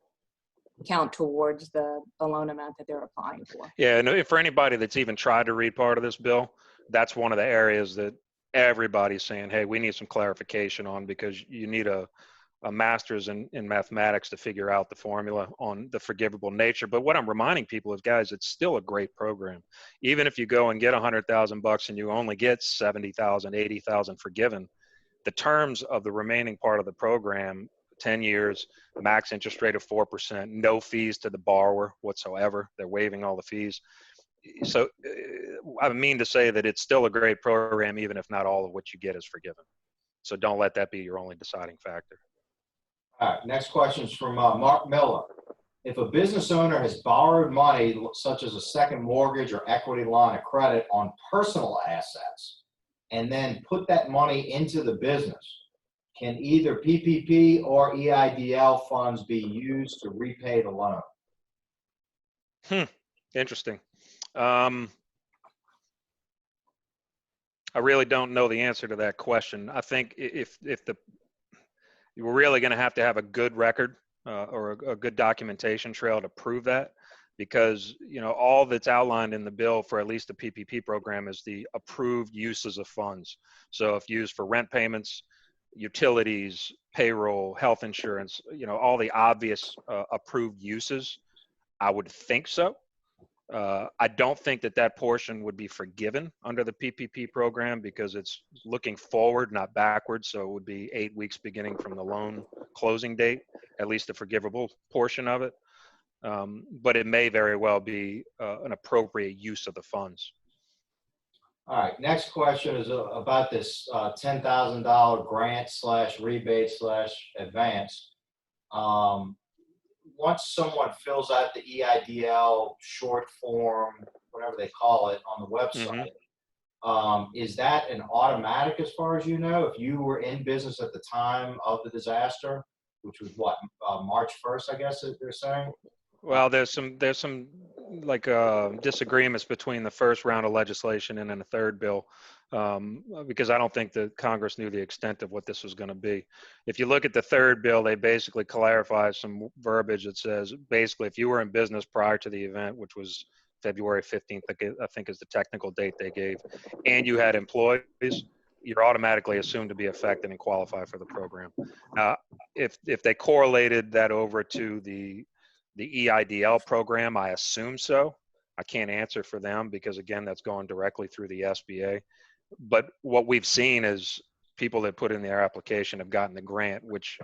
count towards the loan amount that they're applying for. Yeah, and for anybody that's even tried to read part of this bill, that's one of the areas that everybody's saying, hey, we need some clarification on, because you need a master's in mathematics to figure out the formula on the forgivable nature. But what I'm reminding people is, guys, it's still a great program. Even if you go and get $100,000 and you only get 70,000, 80,000 forgiven, the terms of the remaining part of the program, 10 years, max interest rate of 4%, no fees to the borrower whatsoever. They're waiving all the fees. So I mean to say that it's still a great program, even if not all of what you get is forgiven. So don't let that be your only deciding factor. All right, next question is from Mark Miller. If a business owner has borrowed money, such as a second mortgage or equity line of credit on personal assets, and then put that money into the business, can either PPP or EIDL funds be used to repay the loan? Interesting. I really don't know the answer to that question. I think if we're really going to have a good record or a good documentation trail to prove that, because all that's outlined in the bill for at least the PPP program is the approved uses of funds. So if used for rent payments, utilities, payroll, health insurance, all the obvious approved uses, I would think so. I don't think that portion would be forgiven under the PPP program, because it's looking forward, not backwards. So it would be 8 weeks beginning from the loan closing date, at least the forgivable portion of it. But it may very well be an appropriate use of the funds. All right, next question is about this $10,000 grant / rebate / advance. Once someone fills out the EIDL short form, whatever they call it, on the website, is that an automatic as far as you know? If you were in business at the time of the disaster, which was what, March 1st, I guess they're saying? Well, there's some like disagreements between the first round of legislation and then the third bill, because I don't think that Congress knew the extent of what this was going to be. If you look at the third bill, they basically clarify some verbiage that says, basically, if you were in business prior to the event, which was February 15th, I think is the technical date they gave, and you had employees, you're automatically assumed to be affected and qualify for the program. If they correlated that over to the EIDL program, I assume so. I can't answer for them, because again, that's going directly through the SBA. But what we've seen is people that put in their application have gotten the grant, which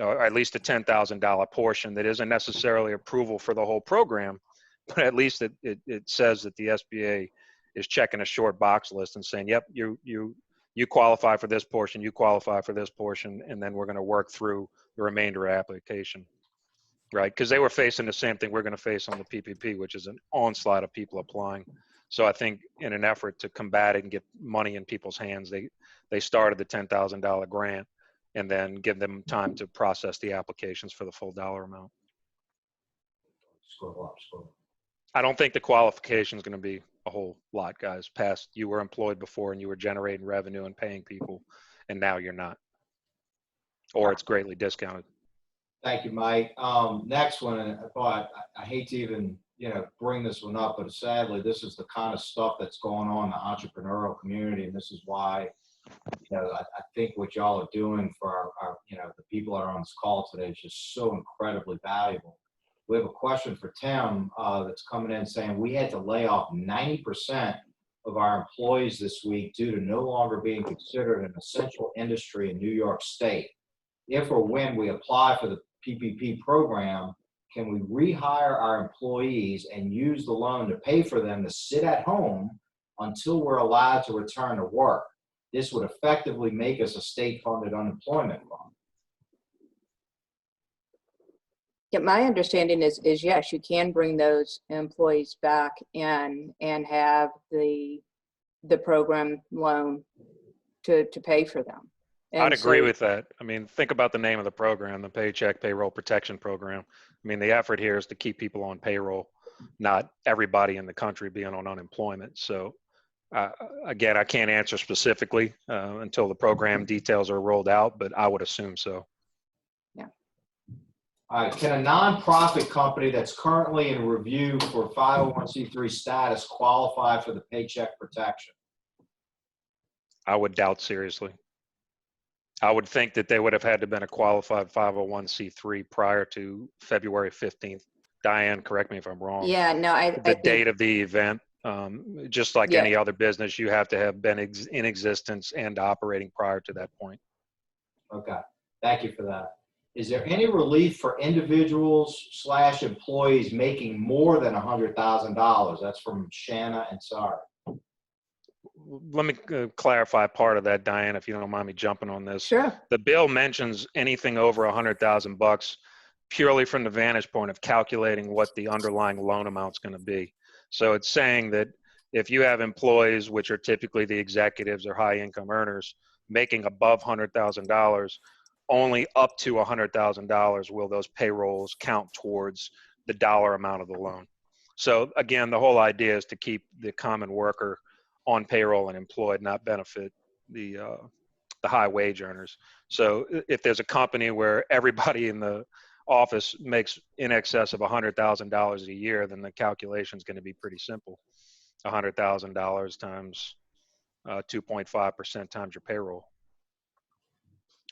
at least a $10,000 portion that isn't necessarily approval for the whole program, but at least it says that the SBA is checking a short box list and saying, yep, you qualify for this portion, you qualify for this portion, and then we're going to work through the remainder of application. Right, because they were facing the same thing we're going to face on the PPP, which is an onslaught of people applying. So I think in an effort to combat it and get money in people's hands, they started the $10,000 grant and then give them time to process the applications for the full dollar amount. Scroll up. I don't think the qualification is going to be a whole lot, guys, past you were employed before and you were generating revenue and paying people, and now you're not, or it's greatly discounted. Thank you, Mike. Next one, and I hate to even bring this one up, but sadly, this is the kind of stuff that's going on in the entrepreneurial community, and this is why I think what y'all are doing for our the people that are on this call today is just so incredibly valuable. We have a question for Tim that's coming in saying we had to lay off 90% of our employees this week due to no longer being considered an essential industry in New York State. If or when we apply for the PPP program, can we rehire our employees and use the loan to pay for them to sit at home until we're allowed to return to work? This would effectively make us a state-funded unemployment fund. Yeah, my understanding is yes, you can bring those employees back and have the program loan to pay for them. And I'd agree with that. I mean, think about the name of the program, the Paycheck Payroll Protection Program. I mean, the effort here is to keep people on payroll, not everybody in the country being on unemployment. So again, I can't answer specifically until the program details are rolled out, but I would assume so. Yeah. All right, can a nonprofit company that's currently in review for 501c3 status qualify for the paycheck protection? I would doubt seriously. I would think that they would have had to been a qualified 501c3 prior to February 15th. Diane, correct me if I'm wrong. Yeah, no, I The think, date of the event, just like Yeah. any other business, you have to have been in existence and operating prior to that point. Okay, thank you for that. Is there any relief for individuals / employees making more than $100,000? That's from Shanna and Sarah. Let me clarify part of that, Diane, if you don't mind me jumping on this. sure. The bill mentions anything over $100,000 purely from the vantage point of calculating what the underlying loan amount's going to be. So it's saying that if you have employees, which are typically the executives or high income earners, making above $100,000, only up to $100,000 will those payrolls count towards the dollar amount of the loan. So again, the whole idea is to keep the common worker on payroll and employed, not benefit the high wage earners. So if there's a company where everybody in the office makes in excess of $100,000 a year, then the calculation is going to be pretty simple. $100,000 times 2.5% times your payroll,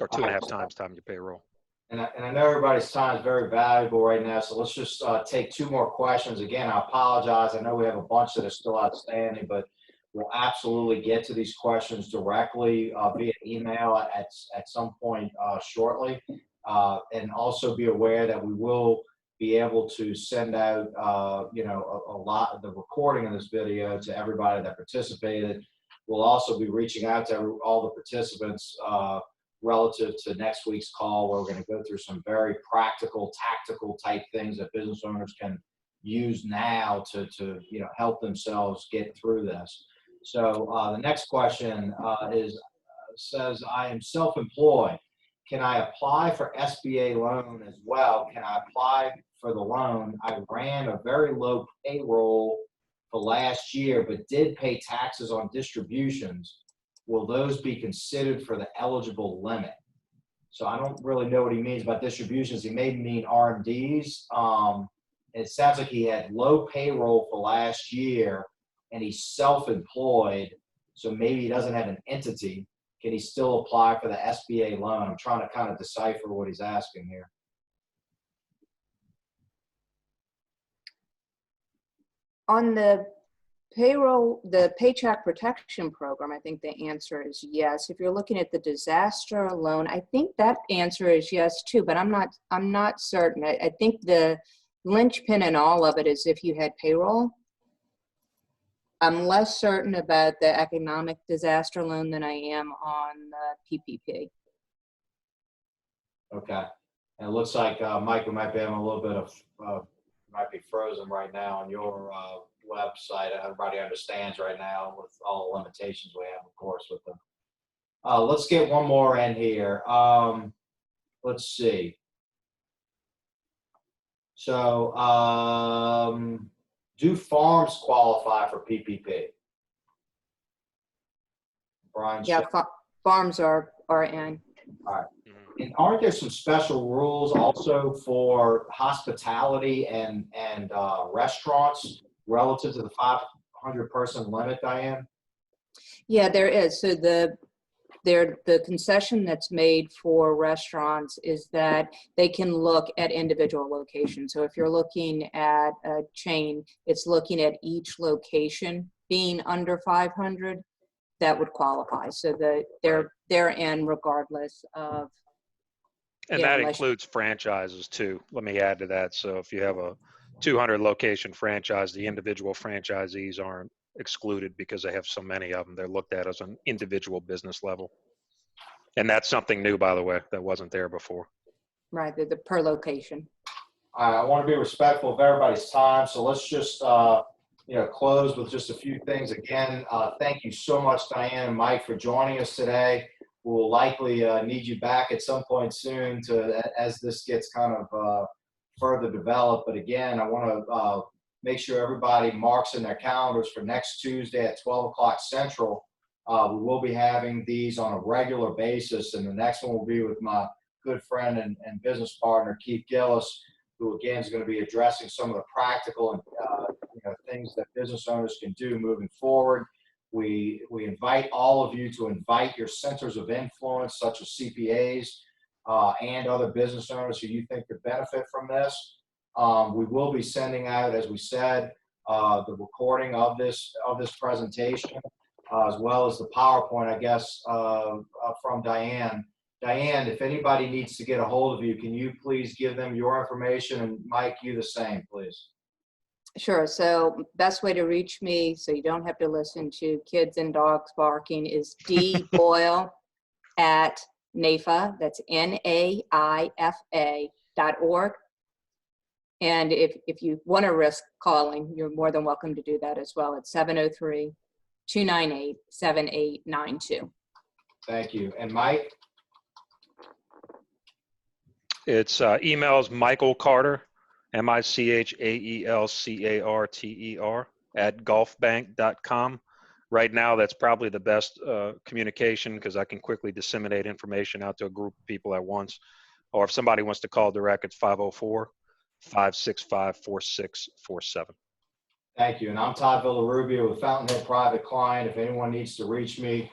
or 2.5 times your payroll. And I know everybody's time is very valuable right now, so let's just take 2 more questions. Again, I apologize. I know we have a bunch that are still outstanding, but we'll absolutely get to these questions directly via email at some point shortly. And also be aware that we will be able to send out, a lot of the recording of this video to everybody that participated. We'll also be reaching out to all the participants relative to next week's call, where we're going to go through some very practical, tactical type things that business owners can use now to help themselves get through this. So the next question says, I am self-employed. Can I apply for SBA loan as well? Can I apply for the loan? I ran a very low payroll for last year, but did pay taxes on distributions. Will those be considered for the eligible limit? So I don't really know what he means by distributions. He may mean RMDs. It sounds like he had low payroll for last year and he's self-employed. So maybe he doesn't have an entity. Can he still apply for the SBA loan? I'm trying to kind of decipher what he's asking here. On the payroll, the Paycheck Protection Program, I think the answer is yes. If you're looking at the disaster loan, I think that answer is yes too, but I'm not certain. I think the linchpin in all of it is if you had payroll. I'm less certain about the economic disaster loan than I am on the PPP. Okay. And it looks like, Mike, we might be having a little bit of, might be frozen right now on your website. Everybody understands right now with all the limitations we have, of course, with them. Let's get one more in here. Let's see. So, do farms qualify for PPP? Brian? Yeah, farms are in. All right. And aren't there some special rules also for hospitality and restaurants relative to the 500-person limit, Diane? Yeah, there is. So the the concession that's made for restaurants is that they can look at individual locations. So if you're looking at a chain, it's looking at each location being under 500, that would qualify. So that they're in regardless of. And that includes franchises too. Let me add to that. So if you have a 200 location franchise, the individual franchisees aren't excluded because they have so many of them. They're looked at as an individual business level. And that's something new, by the way, that wasn't there before. Right, the per location. All right, I want to be respectful of everybody's time, so let's just close with just a few things. Again, thank you so much, Diane and Mike, for joining us today. We'll likely need you back at some point soon as this gets kind of further developed. But again, I want to make sure everybody marks in their calendars for next Tuesday at 12 o'clock Central. We will be having these on a regular basis, and the next one will be with my good friend and business partner, Keith Gillis, who again is going to be addressing some of the practical and things that business owners can do moving forward. We invite all of you to invite your centers of influence, such as CPAs and other business owners who you think could benefit from this. We will be sending out, as we said, the recording of this presentation, as well as the PowerPoint, I guess, from Diane. Diane, if anybody needs to get a hold of you, can you please give them your information, and Mike, you the same, please. Sure. So best way to reach me, so you don't have to listen to kids and dogs barking, is D Boyle at NAIFA. That's NAIFA.org. And if you want to risk calling, you're more than welcome to do that as well. It's 703-298-7892. Thank you. And Mike? It's emails Michael Carter, MICHAELCARTER @golfbank.com. Right now, that's probably the best communication because I can quickly disseminate information out to a group of people at once. Or if somebody wants to call direct, it's 504-565-4647. Thank you. And I'm Todd Villarubia with Fountainhead Private Client. If anyone needs to reach me,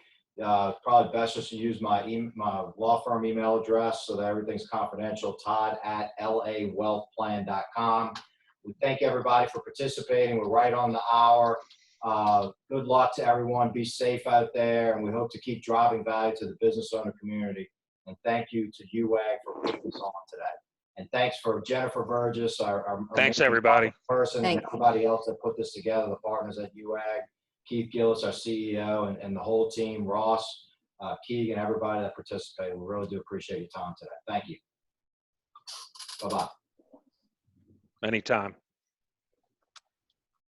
probably best just to use my law firm email address so that everything's confidential, todd@lawealthplan.com. We thank everybody for participating. We're right on the hour. Good luck to everyone. Be safe out there, and we hope to keep driving value to the business owner community. And thank you to UAG for putting this on today. And thanks for Jennifer Burgess, our Thanks, everybody. Person, and everybody else that put this together, the partners at UAG. Keith Gillis, our CEO, and the whole team, Ross, Keegan, everybody that participated. We really do appreciate your time today. Thank you. Bye-bye. Anytime.